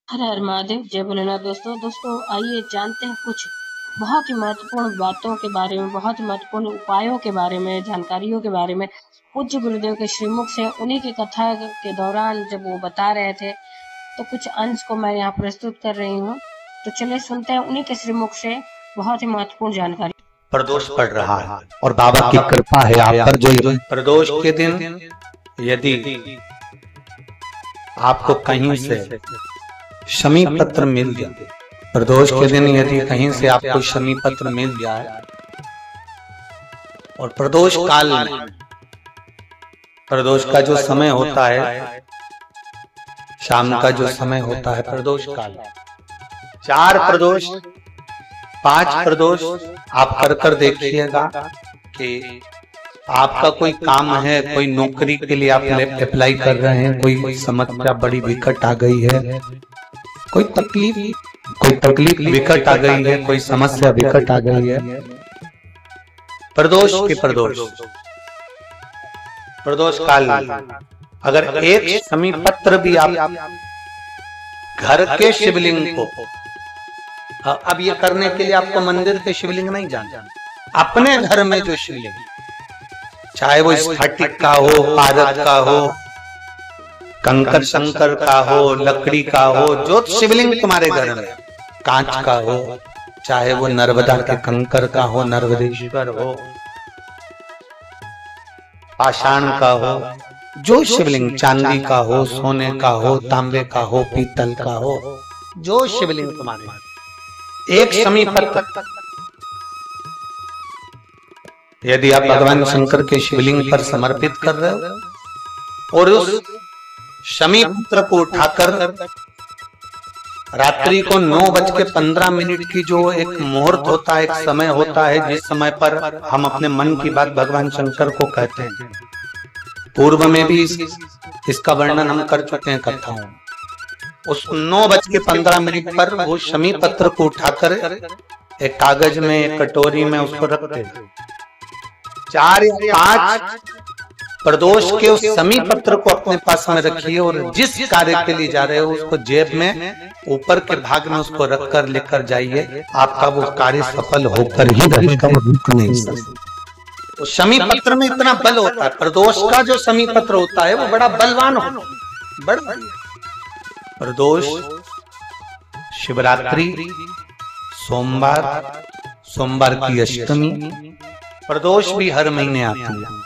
हर हर महादेव, जय भोलेनाथ। दोस्तों आइए जानते हैं कुछ बहुत ही महत्वपूर्ण बातों के बारे में, बहुत ही महत्वपूर्ण उपायों के बारे में, जानकारियों के बारे में। पूज्य गुरुदेव के श्रीमुख से उन्हीं की कथा के दौरान जब वो बता रहे थे, तो कुछ अंश को मैं यहाँ प्रस्तुत कर रही हूँ। तो चलिए सुनते हैं उन्हीं के श्रीमुख से बहुत ही महत्वपूर्ण जानकारी। प्रदोष पड़ रहा है और बाबा की कृपा है आप पर। जो प्रदोष के दिन यदि आपको कहीं से शमी पत्र मिल जाए, प्रदोष के दिन यदि कहीं से आपको शमी पत्र मिल जाए और प्रदोष काल में, प्रदोष का जो समय होता है, शाम का जो समय होता है प्रदोष काल, 4 प्रदोष 5 प्रदोष आप कर देखिएगा कि आपका कोई काम है, कोई नौकरी के लिए आप अप्लाई कर रहे हैं, कोई समस्या बड़ी विकट आ गई है, कोई तकलीफ विकट आ गई है, कोई समस्या विकट आ गई है, प्रदोष काल अगर एक शमी पत्र भी आप घर के शिवलिंग को, अब ये करने के लिए आपको मंदिर के शिवलिंग नहीं जाना, अपने घर में जो शिवलिंग, चाहे वो स्फटिक का हो, पारद का हो, कंकर शंकर का हो, लकड़ी का हो, जो शिवलिंग तुम्हारे घर में, कांच का हो, चाहे वो नर्मदा के कंकर का हो, नर्मदेश्वर हो, पाषाण का हो, जो शिवलिंग चांदी का हो, सोने का हो, तांबे का हो, पीतल का हो, जो शिवलिंग तुम्हारे, एक शमी पत्र यदि आप भगवान शंकर के शिवलिंग पर समर्पित कर रहे हो और उस शमी पत्र को उठाकर रात्रि को 9:15 की जो एक मुहूर्त होता है, एक समय होता है, जिस समय पर हम अपने मन की बात भगवान शंकर को कहते हैं, पूर्व में भी इसका वर्णन हम कर चुके हैं कथाओं। उस 9:15 पर वो शमी पत्र को उठाकर एक कागज में, एक कटोरी में उसको रखते हैं। 4 या 5 प्रदोष के उस शमी पत्र को अपने पास में रखिए और जिस कार्य के लिए जा रहे हो उसको जेब में ऊपर के भाग में उसको रखकर लेकर जाइए, आपका वो कार्य सफल होकर ही रहेगा, वो रुक नहीं सकता। तो शमी पत्र में इतना बल होता है, प्रदोष का जो शमी पत्र होता है वो बड़ा बलवान होता है, बड़ा प्रदोष, शिवरात्रि, सोमवार की अष्टमी, प्रदोष भी हर महीने आती है,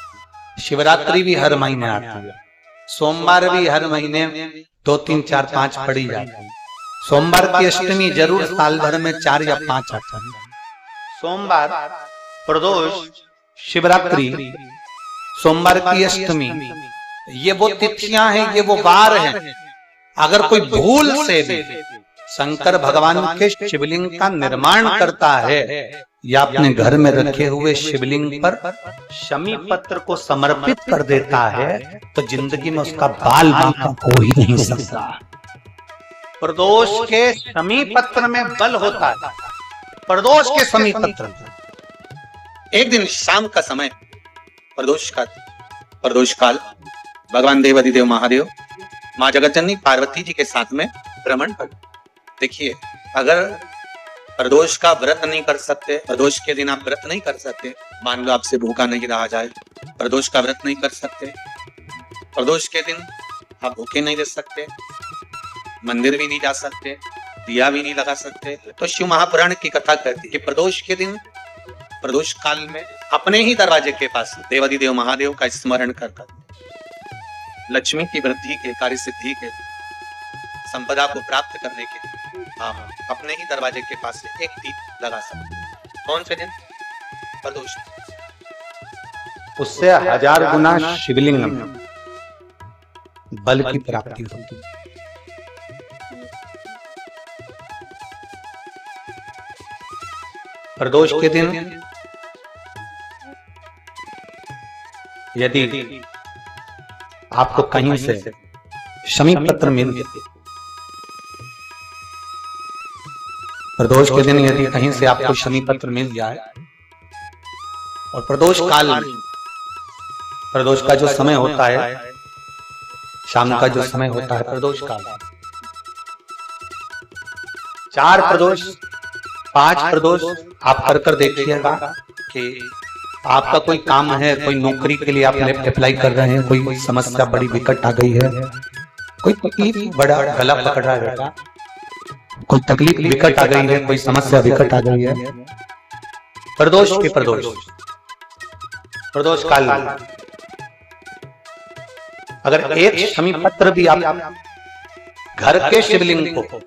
शिवरात्रि भी हर महीने आती है, सोमवार भी हर महीने 2 3 4 5 पड़ी जाती है। सोमवार की अष्टमी जरूर साल भर में 4 या 5 आता है। सोमवार, प्रदोष, शिवरात्रि, सोमवार की अष्टमी, ये वो तिथियां हैं, ये वो वार हैं। अगर कोई भूल से भी शंकर भगवान के शिवलिंग का निर्माण करता है या अपने घर में रखे हुए शिवलिंग पर शमी पत्र को समर्पित कर देता है, तो जिंदगी में उसका बाल बांका हो ही नहीं सकता। प्रदोष के शमी पत्र में बल होता है। प्रदोष के शमी पत्र, एक दिन शाम का समय, प्रदोष काल, भगवान देवाधिदेव महादेव माँ जगतजननी पार्वती जी के साथ में भ्रमण कर। देखिए, अगर प्रदोष का व्रत नहीं कर सकते, प्रदोष के दिन आप व्रत नहीं कर सकते, मान लो आपसे भूखा नहीं रहा जाए, प्रदोष का व्रत नहीं कर सकते, प्रदोष के दिन आप भूखे नहीं रह सकते, मंदिर भी नहीं जा सकते, दिया भी नहीं लगा सकते, तो शिव महापुराण की कथा कहती है कि प्रदोष के दिन, प्रदोष काल में अपने ही दरवाजे के पास देवाधिदेव महादेव का स्मरण कर लक्ष्मी की वृद्धि के, कार्य सिद्धि के, संपदा को प्राप्त करने के लिए आप अपने ही दरवाजे के पास से एक दीप लगा सकते हैं। कौन से दिन? प्रदोष। उससे 1000 गुना शिवलिंग में बल की प्राप्ति होगी। प्रदोष के दिन यदि आपको कहीं से शमी पत्र मिल गया, प्रदोष के दिन यदि कहीं से आपको शमी पत्र मिल जाए और प्रदोष काल में, प्रदोष का जो समय होता है, शाम का जो समय होता है प्रदोष काल, 4 प्रदोष 5 प्रदोष आप कर देखिएगा कि आपका कोई काम है, कोई नौकरी के लिए आप अप्लाई कर रहे हैं, कोई समस्या बड़ी विकट आ गई है, कोई तकलीफ बड़ा गला पकड़ रहा है बेटा, कोई तकलीफ विकट आ गई है, कोई समस्या विकट आ गई है, प्रदोष के प्रदोष काल अगर एक शमी पत्र भी आप घर के शिवलिंग को,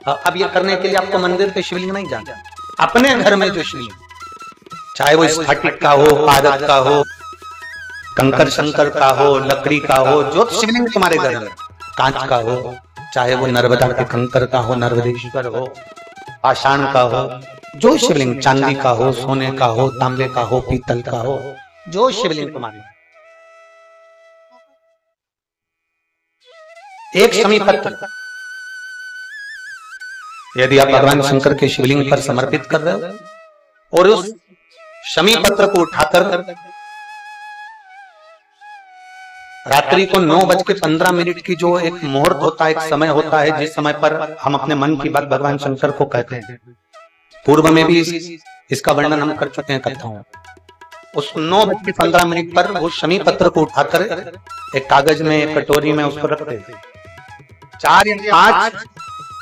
अब ये करने के लिए आपको मंदिर के शिवलिंग नहीं जाना, अपने घर में जो शिवलिंग, चाहे वो स्फटिक का हो, पारद का हो, कंकर शंकर का हो, लकड़ी का हो, जो शिवलिंग तुम्हारे घर में, कांच का हो, चाहे वो नर्मदा के कंकर का हो, नर्मदेश्वर हो, पाषाण का हो, जो शिवलिंग, चांदी का हो, सोने का हो, तांबे का हो, पीतल का हो, जो शिवलिंग तुम्हारे, एक शमी पत्र यदि आप भगवान शंकर के शिवलिंग पर समर्पित कर रहे हो और उस शमी पत्र को उठाकर रात्रि को 9:15 की जो एक मुहूर्त होता है, एक समय होता है, जिस समय पर हम अपने मन की बात भगवान शंकर को कहते हैं, पूर्व में भी इसका वर्णन हम कर चुके हैं कथाओं में, उस 9:15 पर वो शमी पत्र को उठाकर एक कागज में, एक कटोरी में उसको रखते हैं। 4 या 5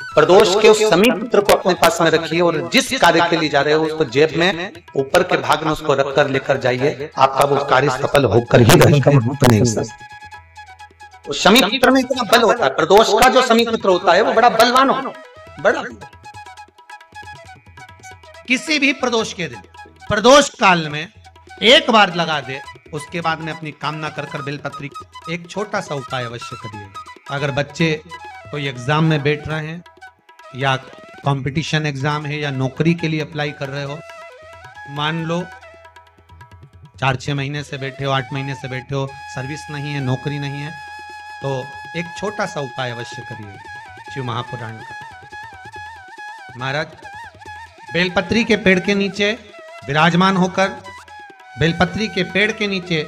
प्रदोष के उस शमी पत्र को अपने पास में रखिए और जिस कार्य के लिए जा रहे हो उसको जेब में ऊपर के भाग में उसको रखकर लेकर जाइए, आपका वो कार्य सफल होकर ही रहेगा। उस शमी पत्र में इतना बल होता है, प्रदोष का जो शमी पत्र होता है वो बड़ा बलवान होता है, बड़ा। किसी भी प्रदोष के दिन, प्रदोष काल में एक बार लगा दे, उसके बाद में अपनी कामना कर बेलपत्री, एक छोटा सा उपाय अवश्य करिए। अगर बच्चे कोई एग्जाम में बैठ रहे हैं या कंपटीशन एग्जाम है या नौकरी के लिए अप्लाई कर रहे हो, मान लो 4-6 महीने से बैठे हो, 8 महीने से बैठे हो, सर्विस नहीं है, नौकरी नहीं है, तो एक छोटा सा उपाय अवश्य करिए शिव महापुराण का। महाराज बेलपत्री के पेड़ के नीचे विराजमान होकर, बेलपत्री के पेड़ के नीचे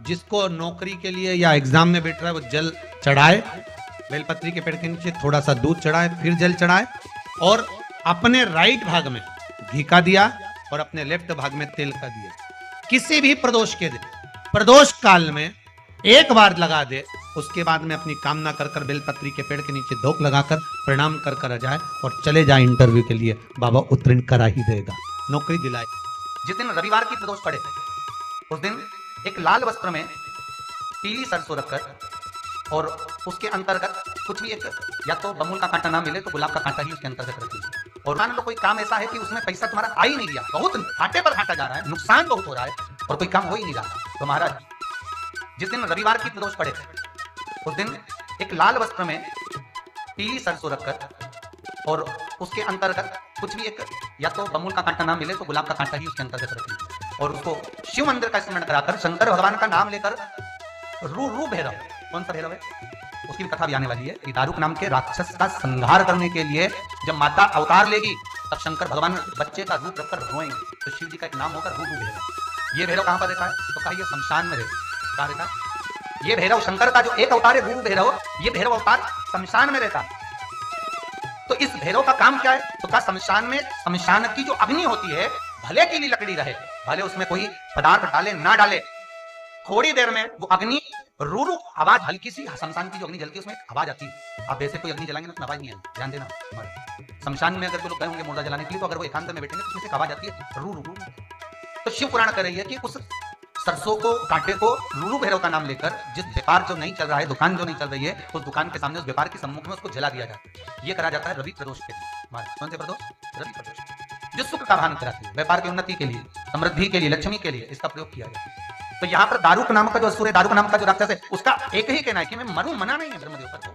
जिसको नौकरी के लिए या एग्जाम में बैठ रहा है वो जल चढ़ाए, बेलपत्री के पेड़ के नीचे थोड़ा सा दूध चढ़ाए, फिर जल चढ़ाए और अपने राइट भाग में घी का दिया और अपने लेफ्ट भाग में तेल का दिया। किसी भी प्रदोष के दिन, प्रदोष काल में एक बार लगा दे, उसके बाद में अपनी कामना कर बेलपत्री के पेड़ के नीचे धोख लगाकर प्रणाम कर आ जाए और चले जाए इंटरव्यू के लिए, बाबा उत्तीर्ण करा ही देगा, नौकरी दिलाए। जिस दिन रविवार की प्रदोष पड़े उस दिन एक लाल वस्त्र में पीली सरसों रखकर और उसके अंतर्गत कुछ भी, एक या तो बमुल का कांटा ना मिले तो गुलाब का कांटा ही उसके अंतर्गत रखिए। और मान लो कोई काम ऐसा है कि उसमें पैसा तुम्हारा आ ही नहीं रहा, बहुत घाटे पर घाटा जा रहा है, नुकसान बहुत हो रहा है और कोई काम हो ही नहीं रहा, तो महाराज जिस दिन रविवार की प्रदोष पड़े उस दिन एक लाल वस्त्र में पीली सरसों रखकर और उसके अंतर्गत कुछ भी, एक या तो बमुल का कांटा ना मिले तो गुलाब का कांटा ही उसके अंतर्गत रखिए और उसको शिव मंदिर का स्मरण कराकर शंकर भगवान का नाम लेकर रू भैरव, कौन सा भैरव है उसकी भी कथा भी आने वाली है, कि दारुक नाम के राक्षस का संहार करने के लिए जब माता अवतार लेगी तब शंकर भगवान बच्चे का रूप रखकर रोएंगे, तो शिव जी का एक नाम होगा रू भैरव। ये भैरव कहां पर रहता है, तो कहा ये शमशान में रहता है। ये भैरव शंकर का जो एक अवतार है रू भैरव, ये भैरव अवतार शमशान में रहता है। तो इस भैरव का काम क्या है, तो कहा शमशान में, शमशान की जो अग्नि होती है भले की लकड़ी रहे, भले उसमें कोई पदार्थ डाले ना डाले, थोड़ी देर में वो अग्नि रू रू आवाज, हल्की सी शमशान की जो अग्नि जलती है उसमें आवाज आती है। आप जैसे कोई अग्नि जलाएंगे ना उसमें आवाज नहीं आएगी, ध्यान देना। शमशान में अगर कोई लोग गए होंगे मुर्दा जलाने के लिए, तो अगर वो एकांत में बैठेंगे तो उसमें आवाज आती है रू रू रू। तो शिव पुराण कर रही है कि उस सरसों को, कांटे को रूरू भैरव का नाम लेकर, जिस व्यापार जो नहीं चल रहा है, दुकान जो नहीं चल रही है, उस दुकान के सामने, उस व्यापार के सम्मुख में उसको जला दिया जाता है। ये करा जाता है रवि प्रदोष के दिन। कौन से प्रदोष? रवि प्रदोष, जो सुख का भान कराती है, व्यापार की उन्नति के लिए, समृद्धि के लिए, लक्ष्मी के लिए इसका प्रयोग किया जाता है। तो यहाँ पर दारुक नाम का जो असुर है, दारुक नाम का जो राक्षस है, उसका एक ही कहना है कि मैं मरूं, मना नहीं है ब्रह्मदेव पर।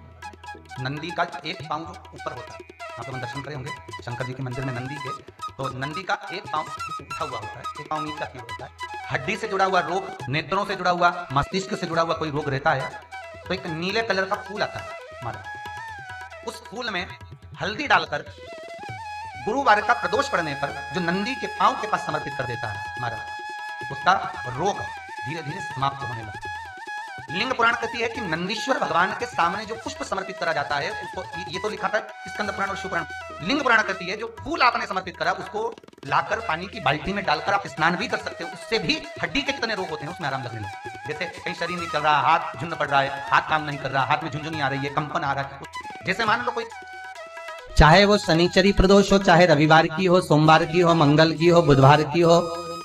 नंदी का एक पांव जो ऊपर होता है, आप लोग दर्शन करे होंगे शंकर जी के मंदिर में नंदी के, तो नंदी का एक पांव उठा हुआ होता है, एक पांव नीचे किया होता है। हड्डी से जुड़ा हुआ रोग, नेत्रों से जुड़ा हुआ, मस्तिष्क से जुड़ा हुआ कोई रोग रहता है, तो एक नीले कलर का फूल आता है हमारा, उस फूल में हल्दी डालकर गुरुवार का प्रदोष पड़ने पर जो नंदी के पांव के पास समर्पित कर देता है हमारा, उसका रोग धीरे धीरे समाप्त होने लगता है। लिंग पुराण कहती है कि नंदीश्वर भगवान के सामने जो पुष्प समर्पित करा जाता है उसको, ये तो लिखा था स्कंद पुराण और शिव पुराण। लिंग पुराण कहती है जो फूल आपने समर्पित करा उसको लाकर पानी की बाल्टी में डालकर आप स्नान भी कर सकते हो, उससे भी हड्डी के जितने रोग होते हैं उसमें आराम लगने लगता है। जैसे कहीं शरीर नहीं चल रहा, हाथ झुंड पड़ रहा है, हाथ काम नहीं कर रहा, हाथ में झुंझुनी आ रही है, कंपन आ रहा है, जैसे मान लो कोई, चाहे वो शनिचरी प्रदोष हो, चाहे रविवार की हो, सोमवार की हो, मंगल की हो, बुधवार की हो,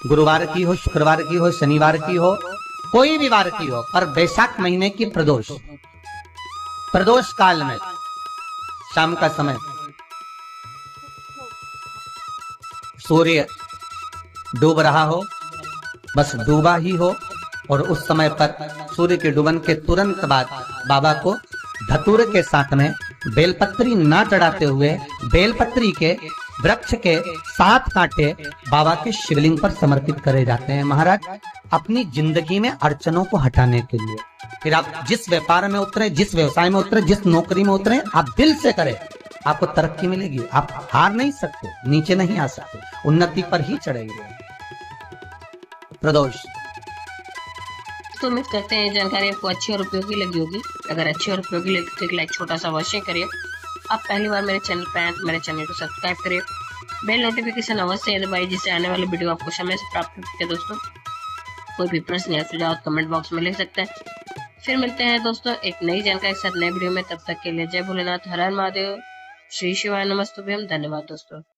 गुरुवार की हो, शुक्रवार की हो, शनिवार की हो, कोई भी वार की हो, पर वैशाख महीने की प्रदोष, प्रदोष काल में शाम का समय सूर्य डूब रहा हो, बस डूबा ही हो, और उस समय पर सूर्य के डूबन के तुरंत बाद बाबा को धतूरे के साथ में बेलपत्री ना चढ़ाते हुए बेलपत्री के वृक्ष के 7 कांटे बाबा के शिवलिंग पर समर्पित करे जाते हैं महाराज, अपनी जिंदगी में अड़चनों को हटाने के लिए। फिर आप जिस व्यापार में उतरे, जिस व्यवसाय में उतरे, जिस नौकरी में उतरे, आप दिल से करें, आपको तरक्की मिलेगी। आप हार नहीं सकते, नीचे नहीं आ सकते, उन्नति पर ही चढ़ेंगे। प्रदोष तो उम्मीद करते हैं जानकारी आपको अच्छी और उपयोगी लगी होगी। अगर अच्छी और उपयोगी लगी तो एक लाइक छोटा सा अवश्य करिए। आप पहली बार मेरे चैनल पर आए तो मेरे चैनल को सब्सक्राइब करिए, बेल नोटिफिकेशन अवश्य दबाइए जिससे आने वाली वीडियो आपको समय से प्राप्त हो सके। दोस्तों कोई भी प्रश्न या सुझाव कमेंट बॉक्स में लिख सकते हैं। फिर मिलते हैं दोस्तों एक नई जानकारी के साथ नए वीडियो में, तब तक के लिए जय भोलेनाथ, हर हर महादेव, श्री शिवाय नमस्तुभ्यम। धन्यवाद दोस्तों।